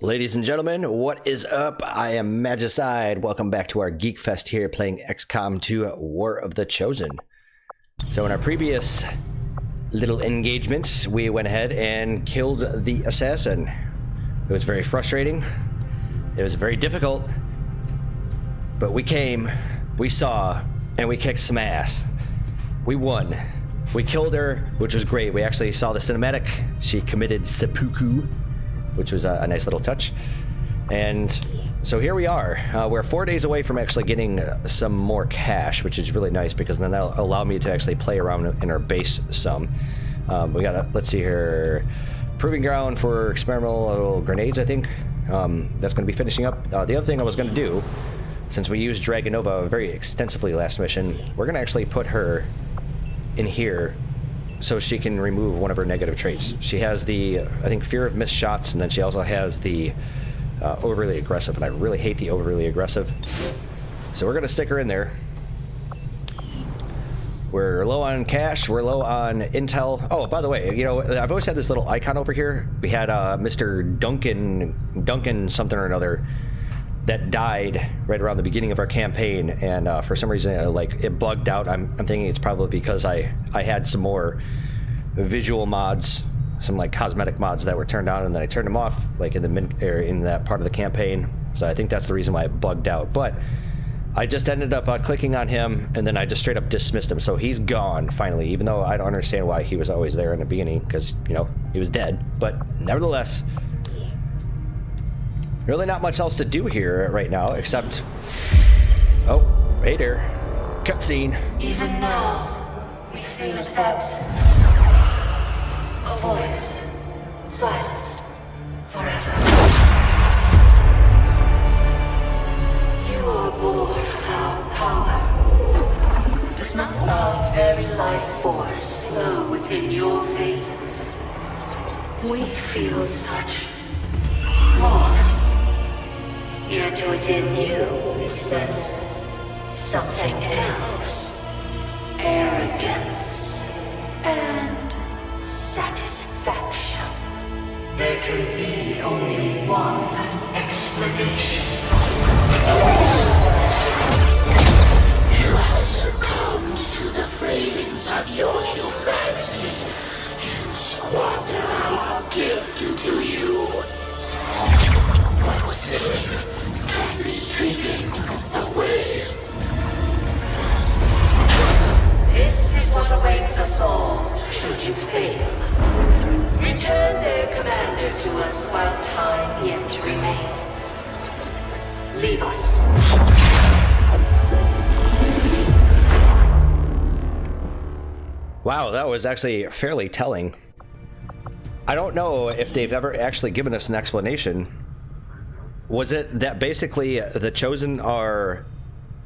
Ladies and gentlemen, what is up? I am Magicide. Welcome back to our Geek Fest here playing XCOM 2 War of the Chosen. So in our previous little engagement, we went ahead and killed the assassin. It was very frustrating. It was very difficult. But we came, we saw, and we kicked some ass. We won. We killed her, which was great. We actually saw the cinematic. She committed seppuku, which was a nice little touch. And so here we are. We're 4 days away from actually getting some more cash, which is really nice because then that'll allow me to actually play around in our base some. We got let's see here, proving ground for experimental grenades, I think. That's going to be finishing up. The other thing I was going to do, since we used Dragonova very extensively last mission, we're going to actually put her in here so she can remove one of her negative traits. She has the, I think, fear of missed shots, and then she also has the overly aggressive, and I really hate the overly aggressive. So we're gonna stick her in there. We're low on cash, we're low on intel. Oh, by the way, you know, I've always had this little icon over here. We had Mr. Duncan something or another that died right around the beginning of our campaign, and for some reason like it bugged out. I'm thinking it's probably because I had some more visual mods, some like cosmetic mods that were turned on, and then I turned them off like in the in that part of the campaign. So I think that's the reason why it bugged out. But I just ended up clicking on him, and then I just straight up dismissed him. So he's gone finally, even though I don't understand why he was always there in the beginning, because you know he was dead. But nevertheless, really not much else to do here right now, except... Oh, hey there. Cutscene. Even now, we feel its absence. A voice, silenced forever. You are born of our power. Does not our very life force flow within your veins? We feel such loss. Yet within you we sense something else. Arrogance and satisfaction. There can be only one explanation. You have succumbed to the failings of your humanity. You squander our gift to you. What was it? Can be taken away. This is what awaits us all, should you fail. Return their commander to us while time yet remains. Leave us. Wow, that was actually fairly telling. I don't know if they've ever actually given us an explanation. Was it that basically the Chosen are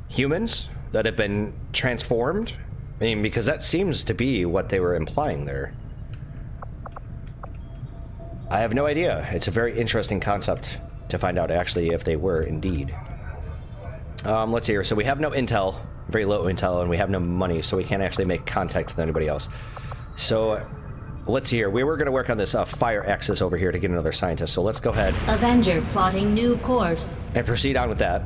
humans that have been transformed? I mean, because that seems to be what they were implying there. I have no idea. It's a very interesting concept to find out actually if they were indeed. Let's see here. So we have no intel, very low intel, and we have no money, so we can't actually make contact with anybody else. So let's see here. We were going to work on this fire axis over here to get another scientist, so let's go ahead. Avenger plotting new course. And proceed on with that.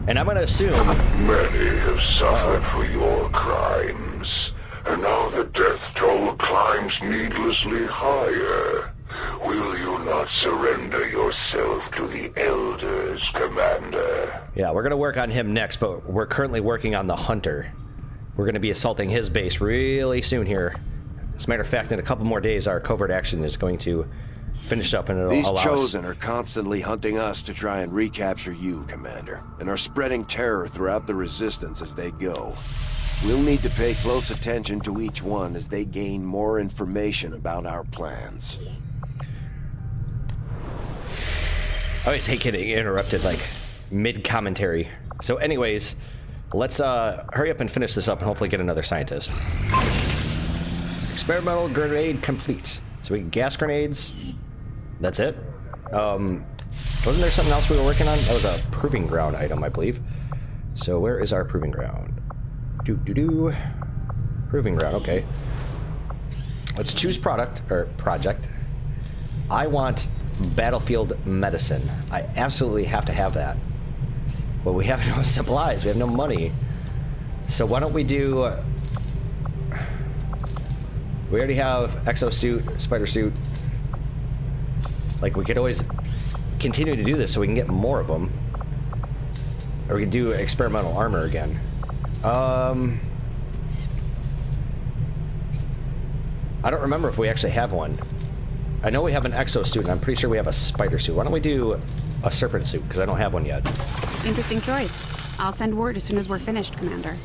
And I'm going to assume... Many have suffered for your crimes, and now the death toll climbs needlessly higher. Will you not surrender yourself to the Elders, Commander? Yeah, we're going to work on him next, but we're currently working on the Hunter. We're going to be assaulting his base really soon here. As a matter of fact, in a couple more days, our covert action is going to finish up, and it'll allow us... These Chosen are constantly hunting us to try and recapture you, Commander, and are spreading terror throughout the Resistance as they go. We'll need to pay close attention to each one as they gain more information about our plans. I always hate getting interrupted, like, mid-commentary. So anyways, let's hurry up and finish this up and hopefully get another scientist. Experimental grenade complete. So we get gas grenades. That's it. Wasn't there something else we were working on? That was a proving ground item, I believe. So where is our proving ground? Proving ground, okay. Let's choose product or project. I want battlefield medicine. I absolutely have to have that. But we have no supplies. We have no money. So why don't we do... we already have exosuit, spider suit. Like, we could always continue to do this so we can get more of them. Or we could do experimental armor again. I don't remember if we actually have one. I know we have an exosuit, and I'm pretty sure we have a spider suit. Why don't we do a serpent suit? Because I don't have one yet. Interesting choice. I'll send word as soon as we're finished, Commander.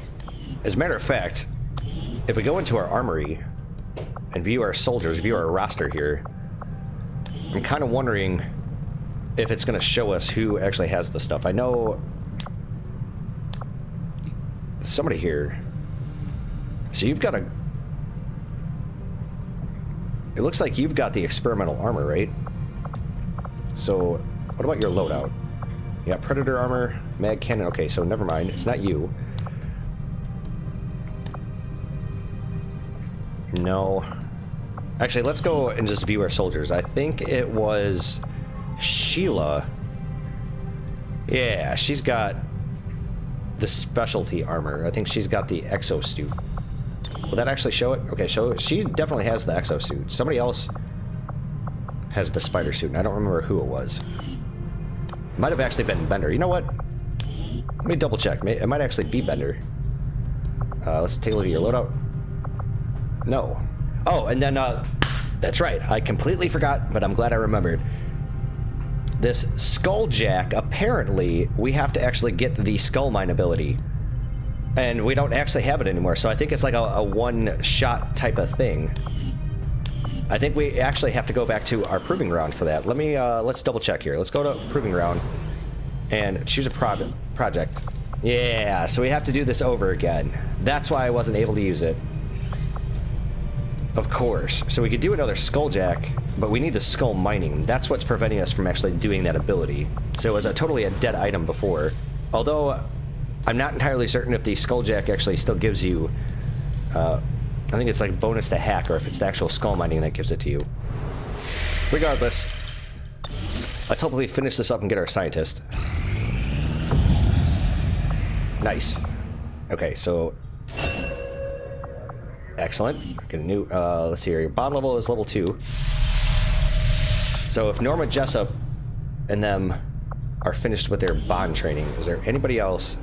As a matter of fact, if we go into our armory and view our soldiers, view our roster here, I'm kind of wondering if it's going to show us who actually has the stuff. I know somebody here. So you've got a... It looks like you've got the experimental armor, right? So what about your loadout? You got predator armor, mag cannon. Okay, so never mind. It's not you. No. Actually, let's go and just view our soldiers. I think it was Sheila. Yeah, she's got the specialty armor. I think she's got the exosuit. Will that actually show it? Okay, so she definitely has the exosuit. Somebody else has the spider suit, and I don't remember who it was. Might have actually been Bender. You know what? Let me double check. It might actually be Bender. Let's take a look at your loadout. No. Oh, and then, that's right. I completely forgot, but I'm glad I remembered. This Skulljack, apparently, we have to actually get the Skull Mine ability. And we don't actually have it anymore, so I think it's like a one-shot type of thing. I think we actually have to go back to our proving ground for that. Let me, let's double check here. Let's go to proving ground and choose a project. Yeah, so we have to do this over again. That's why I wasn't able to use it. Of course. So we could do another Skulljack, but we need the skull mining. That's what's preventing us from actually doing that ability. So it was totally a dead item before. Although, I'm not entirely certain if the Skulljack actually still gives you... I think it's like bonus to hack, or if it's the actual skull mining that gives it to you. Regardless, let's hopefully finish this up and get our scientist. Nice. Okay, so... Excellent. Get a new, let's see here. Your bond level is level 2. So if Norma Jessup and them are finished with their bond training, is there anybody else?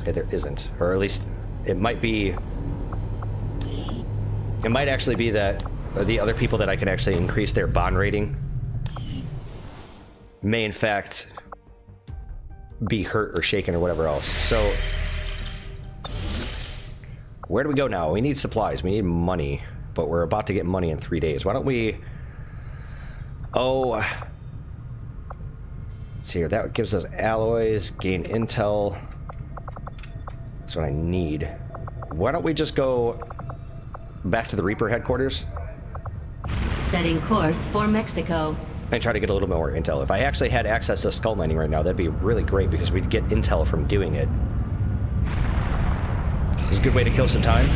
Okay, there isn't. Or at least it might be... It might actually be that the other people that I can actually increase their bond rating may in fact be hurt or shaken or whatever else. So where do we go now? We need supplies. We need money, but we're about to get money in 3 days. Why don't we... Oh, let's see here. That gives us alloys, gain intel. That's what I need. Why don't we just go back to the Reaper headquarters? Setting course for Mexico. And try to get a little bit more intel. If I actually had access to skull mining right now, that'd be really great because we'd get intel from doing it. It's a good way to kill some time.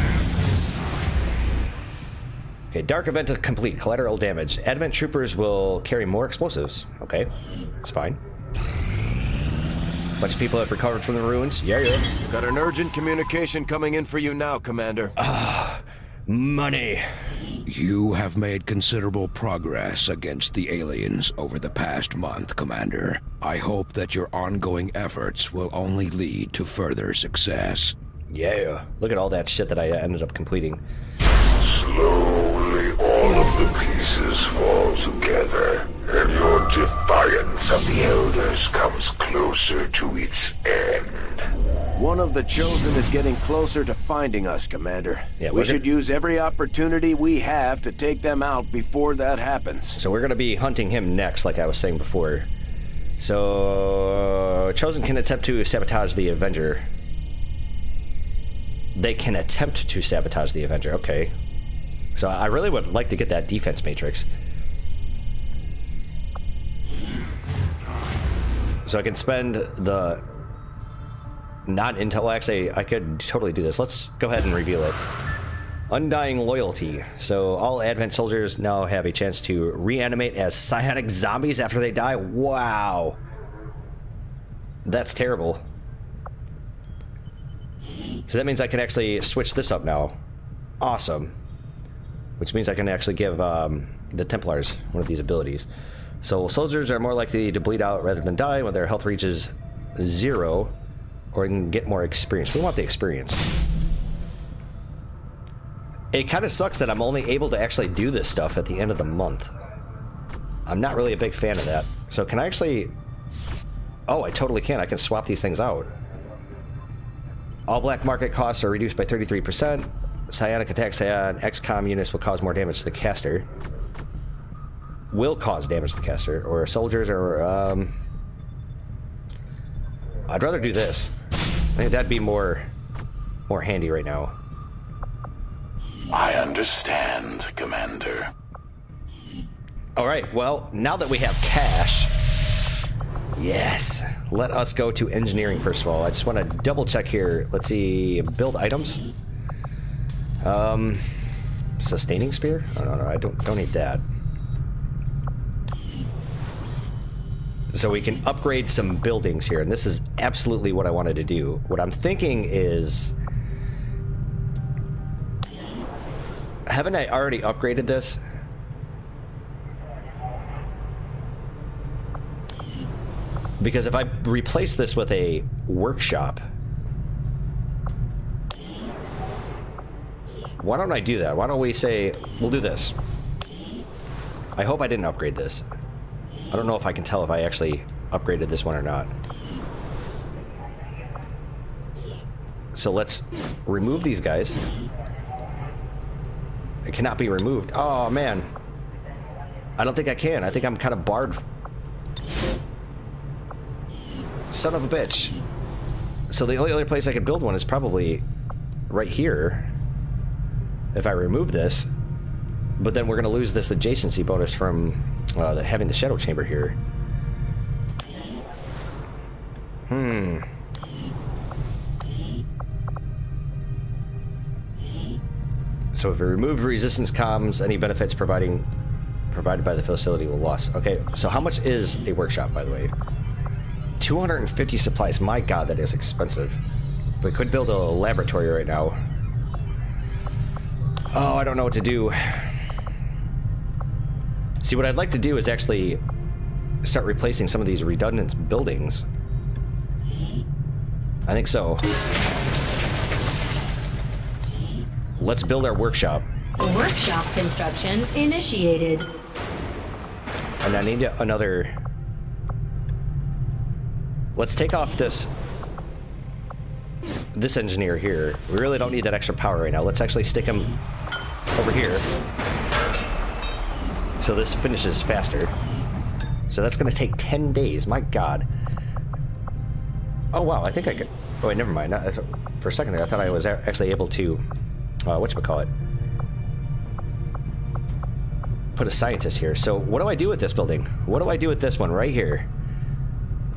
Okay, dark event complete. Collateral damage. Advent troopers will carry more explosives. Okay, it's fine. Bunch of people have recovered from the ruins. Yeah. Got an urgent communication coming in for you now, Commander. Money. You have made considerable progress against the aliens over the past month, Commander. I hope that your ongoing efforts will only lead to further success. Yeah. Look at all that shit that I ended up completing. Slowly, all of the pieces fall together, and your defiance of the Elders comes closer to its end. One of the Chosen is getting closer to finding us, Commander. Yeah, we should use every opportunity we have to take them out before that happens. So we're going to be hunting him next, like I was saying before. So, Chosen can attempt to sabotage the Avenger. They can attempt to sabotage the Avenger, okay. So I really would like to get that defense matrix. So I can spend the non-intel... Actually, I could totally do this. Let's go ahead and reveal it. Undying loyalty. So all Advent soldiers now have a chance to reanimate as psionic zombies after they die. Wow. That's terrible. So that means I can actually switch this up now. Awesome. Which means I can actually give the Templars one of these abilities. So soldiers are more likely to bleed out rather than die when their health reaches 0, or can get more experience. We want the experience. It kind of sucks that I'm only able to actually do this stuff at the end of the month. I'm not really a big fan of that. So can I actually... Oh, I totally can. I can swap these things out. All black market costs are reduced by 33%. Psionic attacks on XCOM units will cause more damage to the caster. Will cause damage to the caster. Or soldiers are... I'd rather do this. I think that'd be more handy right now. I understand, Commander. Alright, well, now that we have cash... Yes. Let us go to engineering first of all. I just want to double check here. Let's see. Build items. Sustaining spear? Oh, no, I don't need that. So we can upgrade some buildings here, and this is absolutely what I wanted to do. What I'm thinking is... Haven't I already upgraded this? Because if I replace this with a workshop... Why don't I do that? Why don't we say, we'll do this. I hope I didn't upgrade this. I don't know if I can tell if I actually upgraded this one or not. So let's remove these guys. It cannot be removed. Oh, man. I don't think I can. I think I'm kind of barred. Son of a bitch. So the only other place I could build one is probably right here. If I remove this. But then we're going to lose this adjacency bonus from having the shadow chamber here. So if we remove resistance comms, any benefits provided by the facility will lost. Okay, so how much is a workshop, by the way? 250 supplies. My god, that is expensive. We could build a laboratory right now. Oh, I don't know what to do. See, what I'd like to do is actually start replacing some of these redundant buildings. I think so. Let's build our workshop. Workshop construction initiated. And I need another... Let's take off this engineer here. We really don't need that extra power right now. Let's actually stick him over here. So this finishes faster. So that's going to take 10 days. My god. Oh, wow. I think I could... Oh, wait, never mind. For a second there, I thought I was actually able to... whatchamacallit? Put a scientist here. So what do I do with this building? What do I do with this one right here?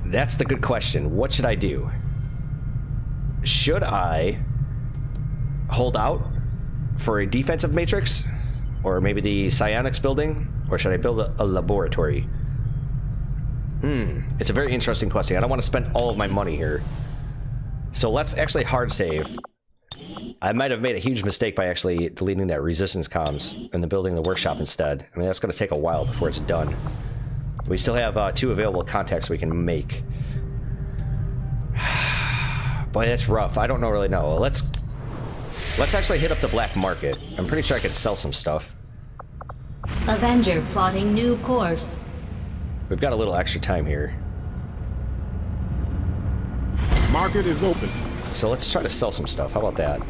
That's the good question. What should I do? Should I hold out for a defensive matrix? Or maybe the psionics building? Or should I build a laboratory? It's a very interesting question. I don't want to spend all of my money here. So let's actually hard save. I might have made a huge mistake by actually deleting that resistance comms and then building the workshop instead. I mean, that's going to take a while before it's done. We still have 2 available contacts we can make. Boy, that's rough. I don't really know. Let's actually hit up the black market. I'm pretty sure I could sell some stuff. Avenger plotting new course. We've got a little extra time here. Market is open. So let's try to sell some stuff. How about that?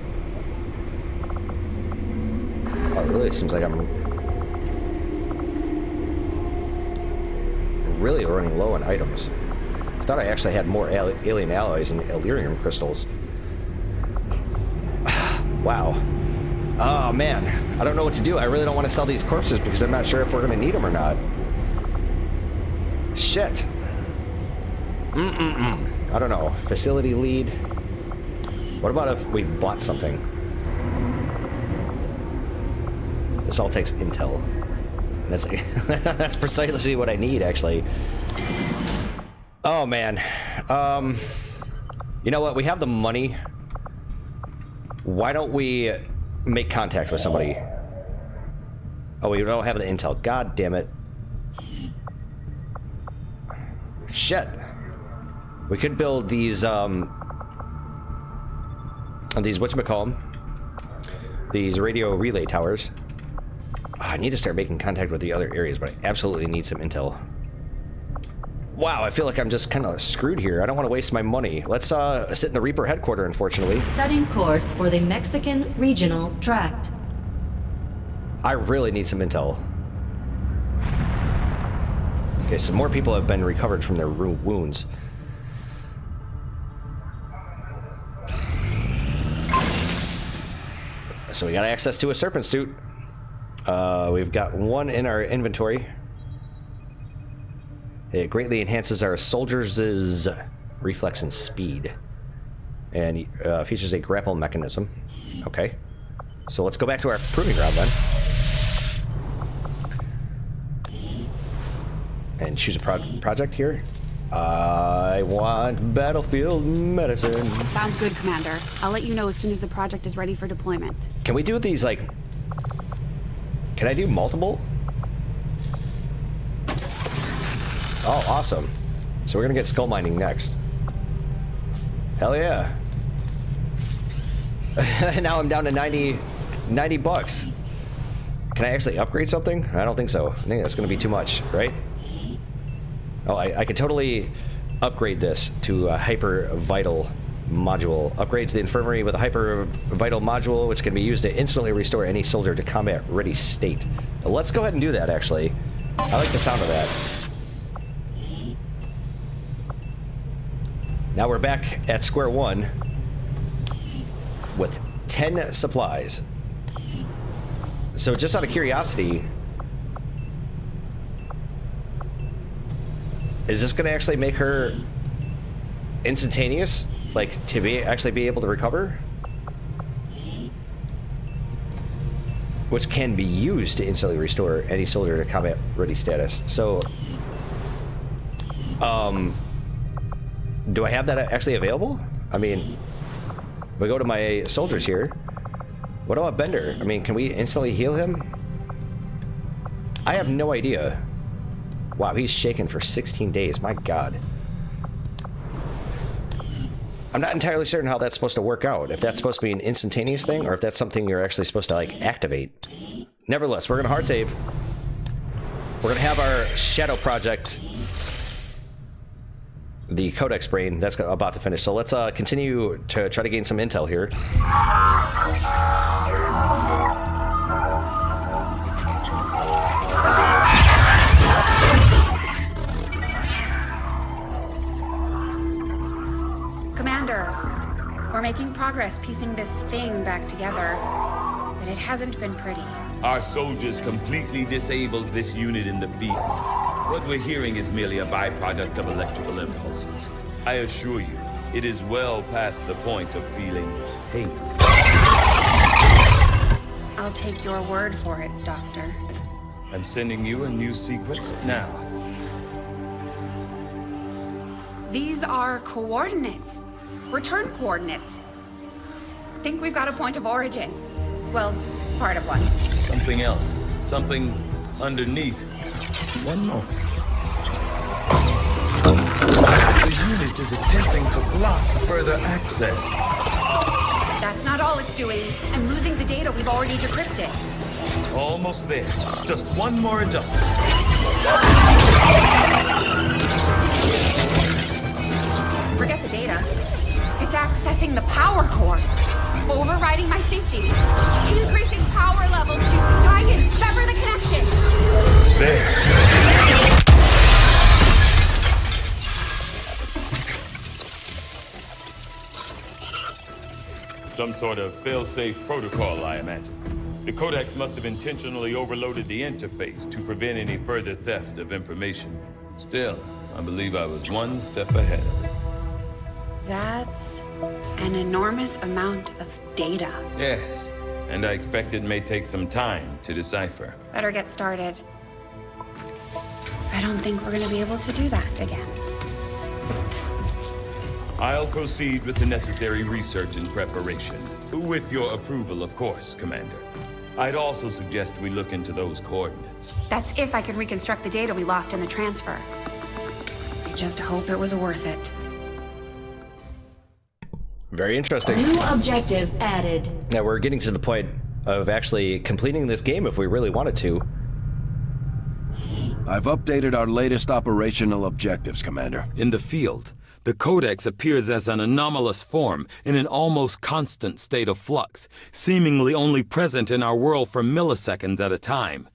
Oh, it really seems like I'm really running low on items. I thought I actually had more alien alloys and Illyrium crystals. Wow. Oh, man. I don't know what to do. I really don't want to sell these corpses because I'm not sure if we're going to need them or not. Shit. I don't know. Facility lead. What about if we bought something? This all takes intel. That's that's precisely what I need, actually. Oh man. You know what? We have the money. Why don't we make contact with somebody? Oh, we don't have the intel. God damn it. Shit. We could build these whatchamacallem? These radio relay towers. Oh, I need to start making contact with the other areas, but I absolutely need some intel. Wow, I feel like I'm just kind of screwed here. I don't want to waste my money. Let's sit in the Reaper headquarters, unfortunately. Setting course for the Mexican Regional Tract. I really need some intel. Okay, so more people have been recovered from their wounds. So we got access to a serpent suit. We've got one in our inventory. It greatly enhances our soldiers' reflex and speed. And features a grapple mechanism. Okay. So let's go back to our proving ground then. And choose a project here. I want battlefield medicine. Sounds good, Commander. I'll let you know as soon as the project is ready for deployment. Can we do these, like... Can I do multiple? Oh, awesome. So we're gonna get skull mining next. Hell yeah. Now I'm down to 90 bucks. Can I actually upgrade something? I don't think so. I think that's gonna be too much, right? Oh, I could totally upgrade this to a hyper vital module. Upgrades the infirmary with a hyper vital module, which can be used to instantly restore any soldier to combat ready state. Let's go ahead and do that, actually. I like the sound of that. Now we're back at square one with 10 supplies. So just out of curiosity, is this going to actually make her instantaneous? Like, to actually be able to recover? Which can be used to instantly restore any soldier to combat ready status. So, do I have that actually available? I mean, we go to my soldiers here. What about Bender? I mean, can we instantly heal him? I have no idea. Wow, he's shaken for 16 days. My God. I'm not entirely certain how that's supposed to work out. If that's supposed to be an instantaneous thing, or if that's something you're actually supposed to, like, activate. Nevertheless, we're going to hard save. We're going to have our shadow project, the Codex Brain, that's about to finish. So let's continue to try to gain some intel here. Commander, we're making progress piecing this thing back together, but it hasn't been pretty. Our soldiers completely disabled this unit in the field. What we're hearing is merely a byproduct of electrical impulses. I assure you, it is well past the point of feeling pain. I'll take your word for it, Doctor. I'm sending you a new sequence now. These are coordinates. Return coordinates. Think we've got a point of origin. Well, part of one. Something else. Something underneath. One moment. The unit is attempting to block further access. That's not all it's doing. I'm losing the data we've already decrypted. Almost there. Just one more adjustment. Forget the data. It's accessing the power core. Overriding my safeties. Increasing power levels to tie in, sever the connection. There. Some sort of fail-safe protocol, I imagine. The Codex must have intentionally overloaded the interface to prevent any further theft of information. Still, I believe I was one step ahead of it. That's an enormous amount of data. Yes, and I expect it may take some time to decipher. Better get started. I don't think we're gonna be able to do that again. I'll proceed with the necessary research and preparation. With your approval, of course, Commander. I'd also suggest we look into those coordinates. That's if I can reconstruct the data we lost in the transfer. I just hope it was worth it. Very interesting. New objective added. Now we're getting to the point of actually completing this game if we really wanted to. I've updated our latest operational objectives, Commander. In the field, the Codex appears as an anomalous form in an almost constant state of flux, seemingly only present in our world for milliseconds at a time.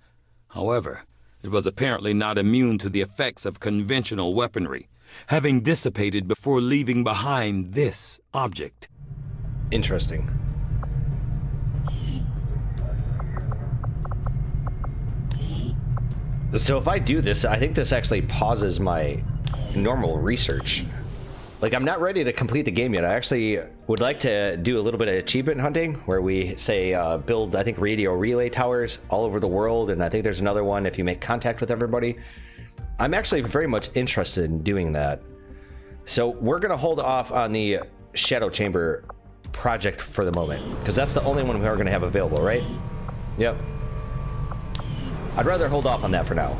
However, it was apparently not immune to the effects of conventional weaponry, having dissipated before leaving behind this object. Interesting. So if I do this, I think this actually pauses my normal research. Like, I'm not ready to complete the game yet. I actually would like to do a little bit of achievement hunting where we say build, I think, radio relay towers all over the world, and I think there's another one if you make contact with everybody. I'm actually very much interested in doing that. So we're going to hold off on the Shadow Chamber project for the moment, because that's the only one we are going to have available, right? Yep. I'd rather hold off on that for now.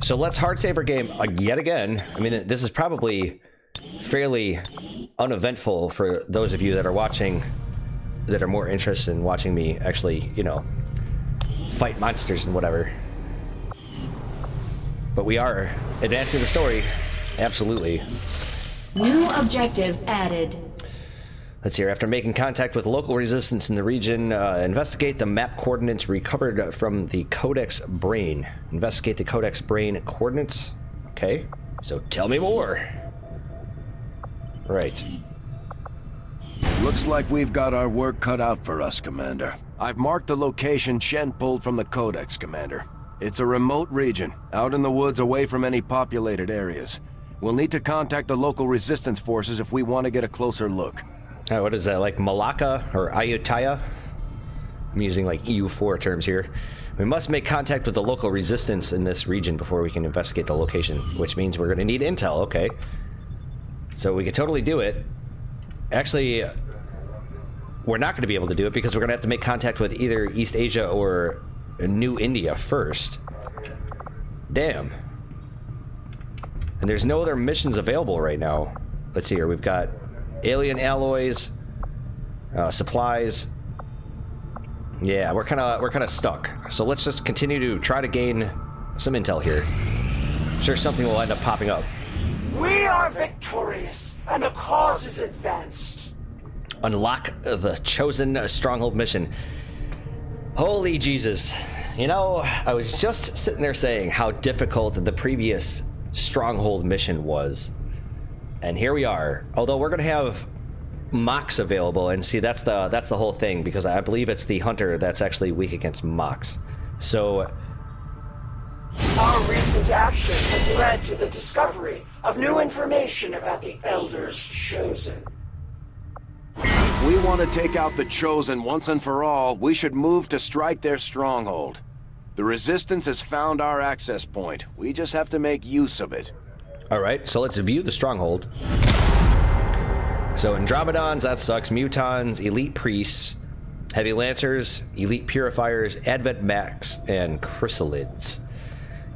So let's hard save our game yet again. I mean, this is probably fairly uneventful for those of you that are watching, that are more interested in watching me actually, you know, fight monsters and whatever. But we are advancing the story. Absolutely. New objective added. Let's see here. After making contact with local resistance in the region, investigate the map coordinates recovered from the Codex brain. Investigate the Codex brain coordinates. Okay. So tell me more. Right. Looks like we've got our work cut out for us, Commander. I've marked the location Shen pulled from the Codex, Commander. It's a remote region, out in the woods away from any populated areas. We'll need to contact the local resistance forces if we want to get a closer look. What is that, like Malacca or Ayutthaya? I'm using like EU4 terms here. We must make contact with the local resistance in this region before we can investigate the location, which means we're going to need intel. Okay. So we could totally do it. Actually, we're not going to be able to do it because we're going to have to make contact with either East Asia or New India first. Damn. And there's no other missions available right now. Let's see here. We've got alien alloys, supplies. Yeah, we're kind of stuck. So let's just continue to try to gain some intel here. I'm sure something will end up popping up. We are victorious, and the cause is advanced. Unlock the chosen stronghold mission. Holy Jesus. You know, I was just sitting there saying how difficult the previous stronghold mission was. And here we are. Although we're going to have mocks available, and see, that's the whole thing, because I believe it's the hunter that's actually weak against mocks. So our recent action has led to the discovery of new information about the Elders Chosen. If we want to take out the Chosen once and for all, we should move to strike their stronghold. The Resistance has found our access point. We just have to make use of it. Alright, so let's view the stronghold. So Andromedons, that sucks. Mutons, Elite Priests, Heavy Lancers, Elite Purifiers, Advent Max, and Chrysalids.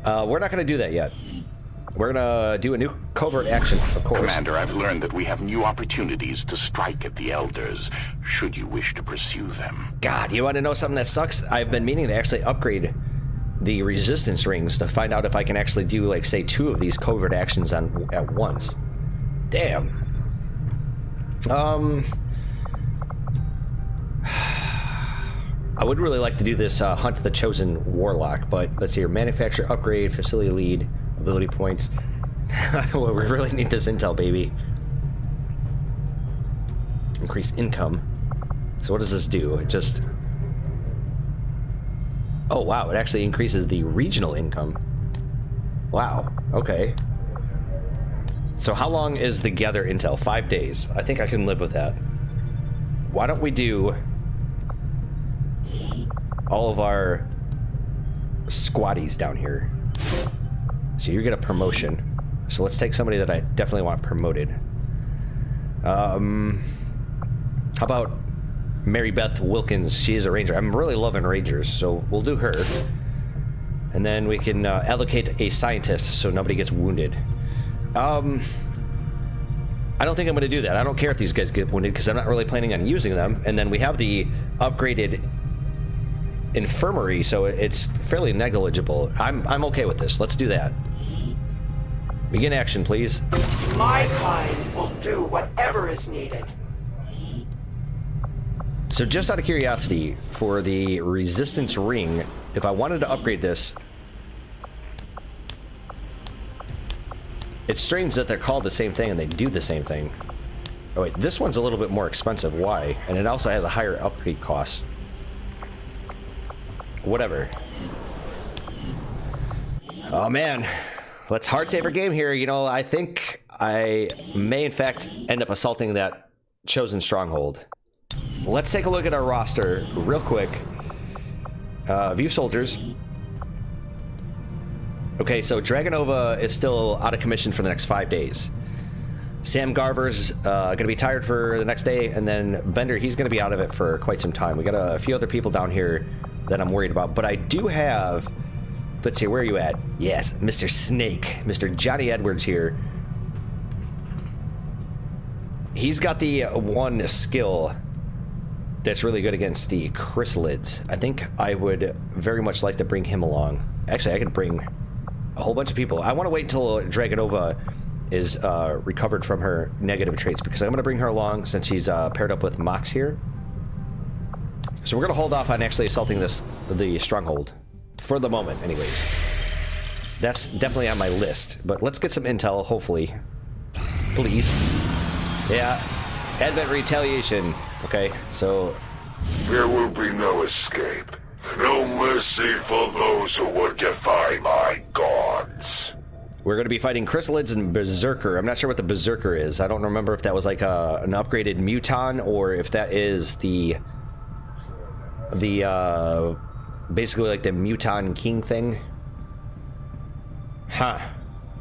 We're not going to do that yet. We're going to do a new covert action, of course. Commander, I've learned that we have new opportunities to strike at the Elders, should you wish to pursue them. God, you want to know something that sucks? I've been meaning to actually upgrade the resistance rings to find out if I can actually do, like, say, 2 of these covert actions at once. Damn. I would really like to do this hunt the chosen warlock, but let's see here. Manufacture, upgrade, facility lead, ability points. Well, we really need this intel, baby. Increase income. So what does this do? It just... Oh, wow. It actually increases the regional income. Wow. Okay. So how long is the gather intel? 5 days. I think I can live with that. Why don't we do all of our squatties down here. So you get a promotion. So let's take somebody that I definitely want promoted. How about Mary Beth Wilkins? She is a ranger. I'm really loving rangers, so we'll do her. And then we can allocate a scientist so nobody gets wounded. I don't think I'm going to do that. I don't care if these guys get wounded because I'm not really planning on using them. And then we have the upgraded infirmary, so it's fairly negligible. I'm okay with this. Let's do that. Begin action, please. My kind will do whatever is needed. So just out of curiosity, for the resistance ring, if I wanted to upgrade this, it's strange that they're called the same thing and they do the same thing. Oh wait, this one's a little bit more expensive. Why? And it also has a higher upgrade cost. Whatever. Oh man, let's hard save our game here. You know, I think I may in fact end up assaulting that chosen stronghold. Let's take a look at our roster real quick. View soldiers. Okay, so Dragonova is still out of commission for the next 5 days. Sam Garver's going to be tired for the next day, and then Bender, he's going to be out of it for quite some time. We got a few other people down here that I'm worried about, but I do have... Let's see, where are you at? Yes, Mr. Snake. Mr. Johnny Edwards here. He's got the one skill that's really good against the chrysalids. I think I would very much like to bring him along. Actually, I could bring a whole bunch of people. I want to wait until Dragonova is recovered from her negative traits, because I'm going to bring her along since she's paired up with Mox here. So we're going to hold off on actually assaulting the stronghold. For the moment, anyways. That's definitely on my list. But let's get some intel, hopefully. Please. Yeah. Advent retaliation. Okay, so... There will be no escape. No mercy for those who would defy my gods. We're going to be fighting Chrysalids and Berserker. I'm not sure what the Berserker is. I don't remember if that was like an upgraded Muton, or if that is the basically like the Muton King thing. Huh.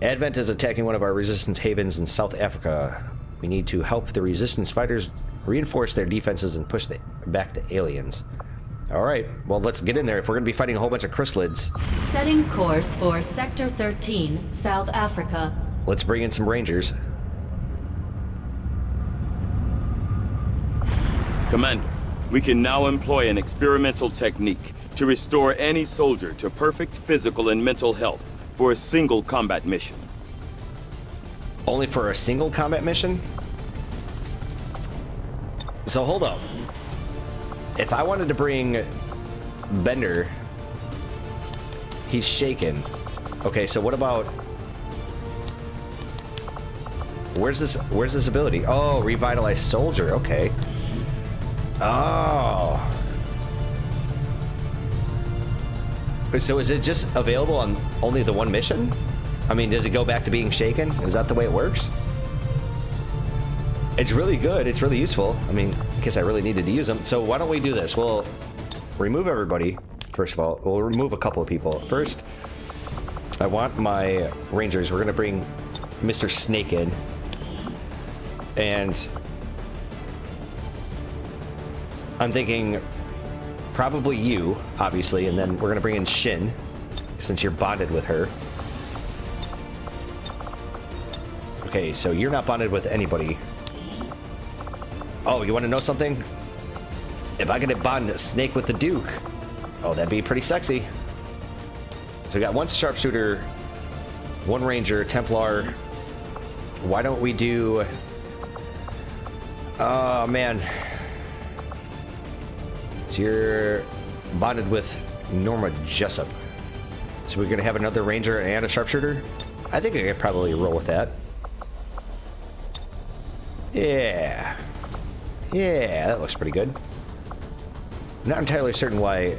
Advent is attacking one of our resistance havens in South Africa. We need to help the resistance fighters reinforce their defenses and push back the aliens. Alright, well let's get in there if we're going to be fighting a whole bunch of chrysalids. Setting course for Sector 13, South Africa. Let's bring in some rangers. Commander, we can now employ an experimental technique to restore any soldier to perfect physical and mental health for a single combat mission. Only for a single combat mission? So hold up. If I wanted to bring Bender, he's shaken. Okay, so what about... Where's this ability? Oh, revitalize soldier. Okay. Oh. So is it just available on only the one mission? I mean, does it go back to being shaken? Is that the way it works? It's really good. It's really useful. I mean, in case I really needed to use them. So why don't we do this? We'll remove everybody, first of all. We'll remove a couple of people. First, I want my rangers. We're going to bring Mr. Snake in. And I'm thinking probably you, obviously, and then we're going to bring in Shin, since you're bonded with her. Okay, so you're not bonded with anybody. Oh, you want to know something? If I could bond Snake with the Duke, oh, that'd be pretty sexy. So we got one sharpshooter, one ranger, Templar. Why don't we do... Oh, man. So you're bonded with Norma Jessup. So we're going to have another ranger and a sharpshooter? I think I could probably roll with that. Yeah. Yeah, that looks pretty good. I'm not entirely certain why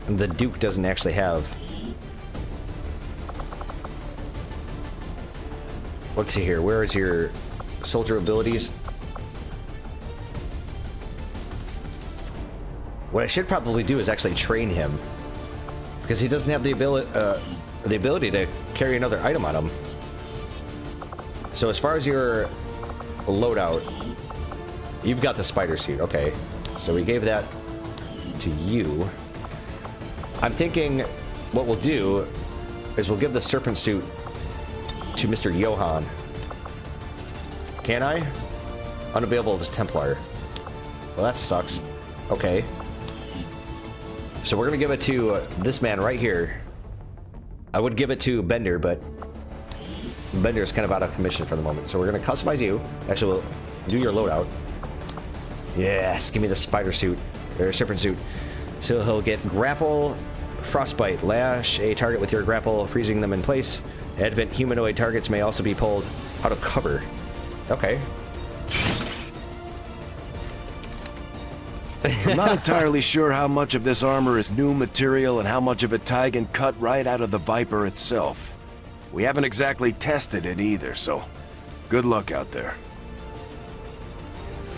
the Duke doesn't actually have... Let's see here. Where is your soldier abilities? What I should probably do is actually train him, because he doesn't have the ability to carry another item on him. So as far as your loadout, you've got the spider suit. Okay, so we gave that to you. I'm thinking what we'll do is we'll give the serpent suit to Mr. Johann. Can I? Unavailable as Templar. Well, that sucks. Okay. So we're gonna give it to this man right here. I would give it to Bender, but Bender is kind of out of commission for the moment. So we're gonna customize you. Actually, we'll do your loadout. Yes, give me the spider suit, or serpent suit. So he'll get grapple, frostbite, lash a target with your grapple, freezing them in place. Advent humanoid targets may also be pulled out of cover. Okay. I'm not entirely sure how much of this armor is new material and how much of it Tygan cut right out of the Viper itself. We haven't exactly tested it either, so good luck out there.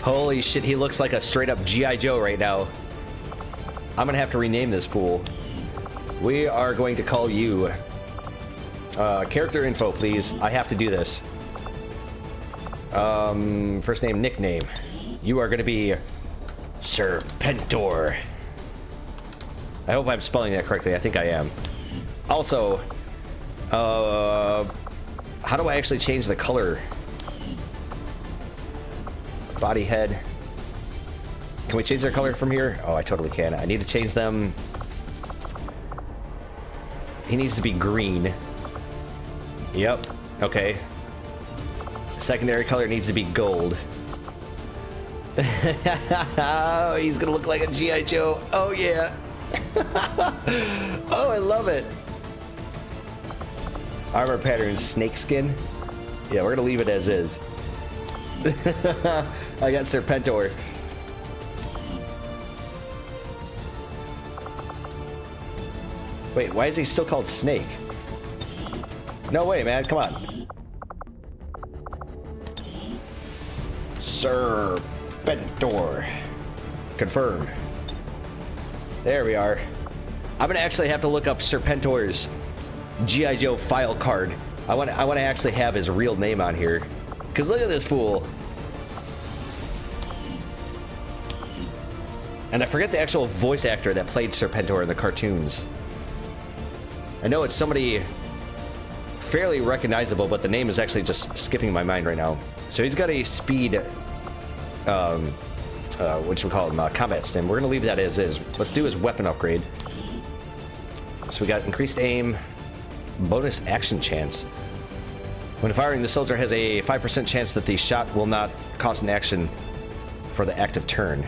Holy shit, he looks like a straight up G.I. Joe right now. I'm gonna have to rename this fool. We are going to call you... character info, please. I have to do this. First name, nickname. You are gonna be... Serpentor. I hope I'm spelling that correctly. I think I am. Also, how do I actually change the color? Body, head. Can we change their color from here? Oh, I totally can. I need to change them. He needs to be green. Yep. Okay. Secondary color needs to be gold. Oh, he's gonna look like a G.I. Joe. Oh, yeah. Oh, I love it. Armor pattern, snakeskin. Yeah, we're gonna leave it as is. I got Serpentor. Wait, why is he still called Snake? No way, man. Come on. Serpentor. Confirm. There we are. I'm gonna actually have to look up Serpentor's G.I. Joe file card. I want to actually have his real name on here. Cause look at this fool. And I forget the actual voice actor that played Serpentor in the cartoons. I know it's somebody fairly recognizable, but the name is actually just skipping my mind right now. So he's got a speed, what should we call him, combat stim. We're gonna leave that as is. Let's do his weapon upgrade. So we got increased aim, bonus action chance. When firing, the soldier has a 5% chance that the shot will not cost an action for the active turn.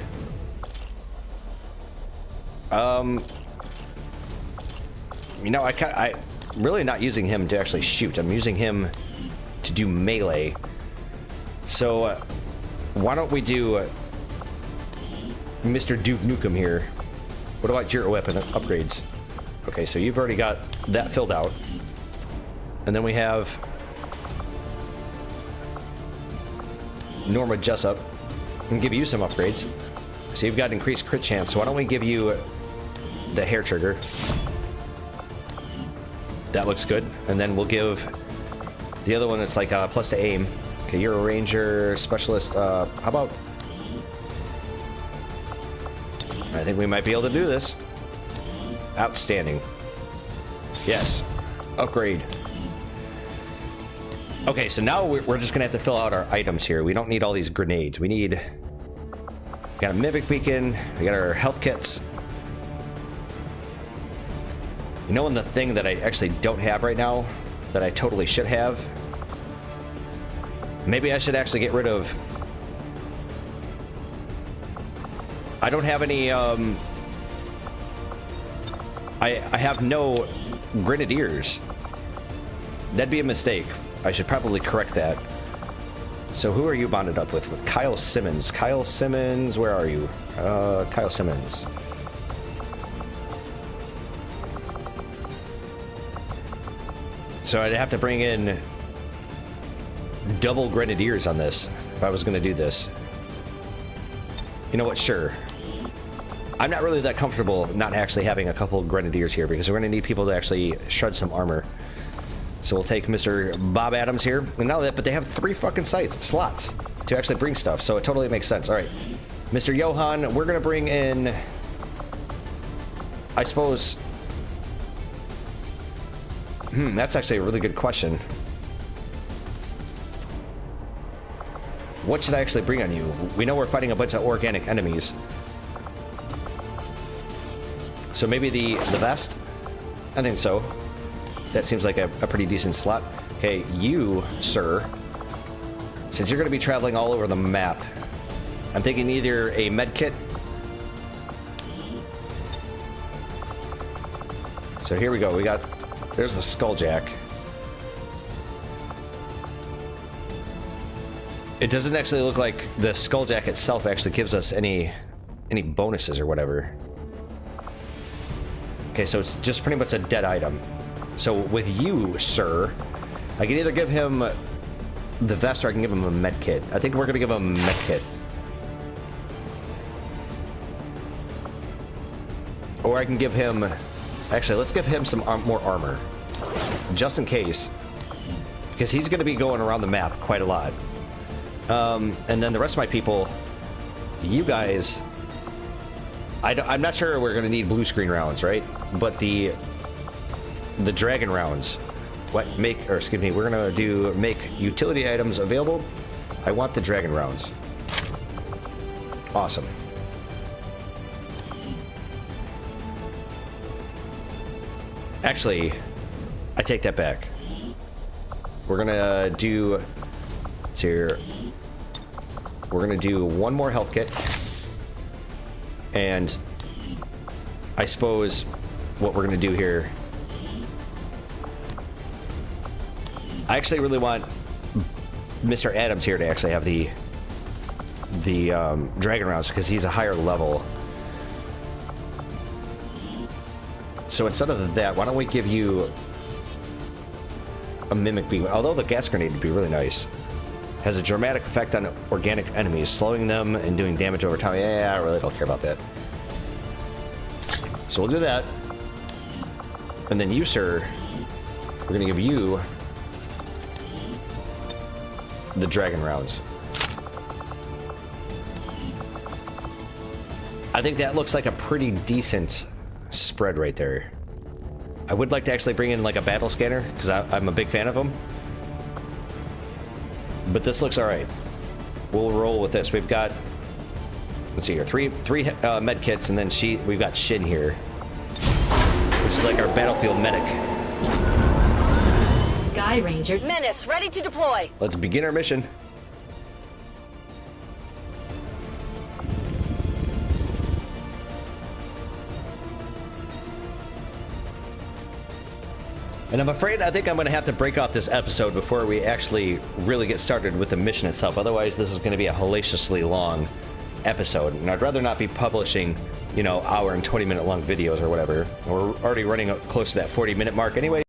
You know, I'm really not using him to actually shoot. I'm using him to do melee. So, why don't we do Mr. Duke Nukem here? What about your weapon upgrades? Okay, so you've already got that filled out. And then we have Norma Jessup. And give you some upgrades. So you've got increased crit chance. So why don't we give you the hair trigger? That looks good. And then we'll give the other one that's like plus to aim. Okay, you're a ranger specialist. How about... I think we might be able to do this. Outstanding. Yes. Upgrade. Okay, so now we're just gonna have to fill out our items here. We don't need all these grenades. We got a mimic beacon. We got our health kits. You know, the thing that I actually don't have right now that I totally should have? Maybe I should actually get rid of... I don't have any, I have no grenadiers. That'd be a mistake. I should probably correct that. So who are you bonded up with? With Kyle Simmons. Kyle Simmons, where are you? Kyle Simmons. So I'd have to bring in double grenadiers on this if I was going to do this. You know what? Sure. I'm not really that comfortable not actually having a couple grenadiers here because we're going to need people to actually shred some armor. So we'll take Mr. Bob Adams here. And not only that, but they have 3 fucking slots to actually bring stuff. So it totally makes sense. All right. Mr. Johan, we're going to bring in, I suppose... that's actually a really good question. What should I actually bring on you? We know we're fighting a bunch of organic enemies. So maybe the vest? I think so. That seems like a pretty decent slot. Okay, you, sir, since you're going to be traveling all over the map, I'm thinking either a med kit. So here we go. We got... There's the Skulljack. It doesn't actually look like the Skulljack itself actually gives us any bonuses or whatever. Okay, so it's just pretty much a dead item. So with you, sir, I can either give him the vest or I can give him a med kit. I think we're going to give him a med kit. Or I can give him... Actually, let's give him some more armor. Just in case. Because he's going to be going around the map quite a lot. And then the rest of my people, you guys... I'm not sure we're going to need blue screen rounds, right? But the dragon rounds... we're going to make utility items available. I want the dragon rounds. Awesome. Actually, I take that back. We're gonna do... Let's see here. We're gonna do one more health kit. And I suppose what we're gonna do here... I actually really want Mr. Adams here to actually have the dragon rounds because he's a higher level. So instead of that, why don't we give you a mimic beam? Although the gas grenade would be really nice. Has a dramatic effect on organic enemies, slowing them and doing damage over time. Yeah, I really don't care about that. So we'll do that. And then you, sir, we're going to give you the dragon rounds. I think that looks like a pretty decent spread right there. I would like to actually bring in like a battle scanner because I'm a big fan of them. But this looks all right. We'll roll with this. We've got, let's see here, three med kits, and then we've got Shin here, which is like our battlefield medic. Sky Ranger. Menace, ready to deploy. Let's begin our mission. And I'm afraid I think I'm going to have to break off this episode before we actually really get started with the mission itself. Otherwise, this is going to be a hellaciously long episode. And I'd rather not be publishing, you know, hour and 20-minute long videos or whatever. We're already running close to that 40-minute mark anyway.